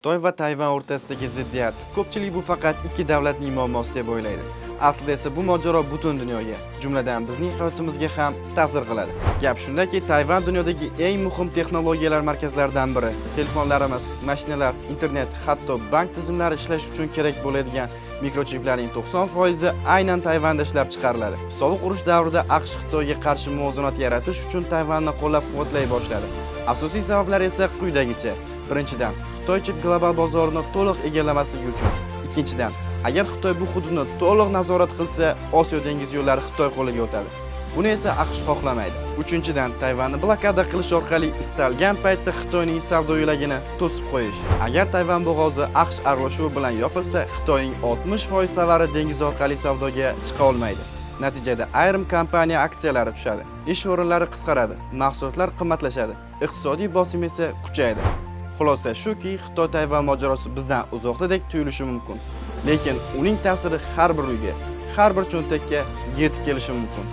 Xitoy va Tayvan o'rtasidagi ziddiyat. Ko'pchilik bu faqat ikki davlatning muammosi deb o'ylaydi. Aslida esa bu mojaro butun dunyoga, jumladan bizning hayotimizga ham ta'sir qiladi. Gap shundaki, Tayvan dunyodagi eng muhim texnologiyalar markazlaridan biri. Telefonlarimiz, mashinalar, internet, hatto bank tizimlari ishlash uchun kerak bo'ladigan mikrochiplarning 90% aynan Tayvanda ishlab chiqariladi. Sovuq urush davrida AQSh Xitoyga qarshi muvozanat yaratish uchun Tayvanni qo'llab-quvvatlay boshladi. Asosiy sabablar esa quyidagicha. Birinchidan, Xitoy chip global bozorini to'liq egallamasligi uchun. Ikkinchidan, agar Xitoy bu hududni to'liq nazorat qilsa, Osiyo dengiz yo'llari Xitoy qo'liga o'tadi. Buni esa AQSh xohlamaydi. Uchinchidan, Tayvanni blokada qilish orqali istalgan paytda Xitoyning savdo yo'lagini to'sib qo'yish. Agar Tayvan bo'g'ozi AQSh aralashuvi bilan yopilsa, Xitoyning 60% tovari dengiz orqali savdoga chiqa olmaydi. Natijada ayrim kompaniya aksiyalari tushadi, ish o'rinlari qisqaradi, mahsulotlar qimmatlashadi, iqtisodiy bosim esa kuchayadi. Xulosa shuki, Xitoy-Tayvan mojarosi bizdan uzoqdek tuyulishi mumkin, lekin uning ta'siri har bir uyga, har bir cho'ntakka yetib kelishi mumkin.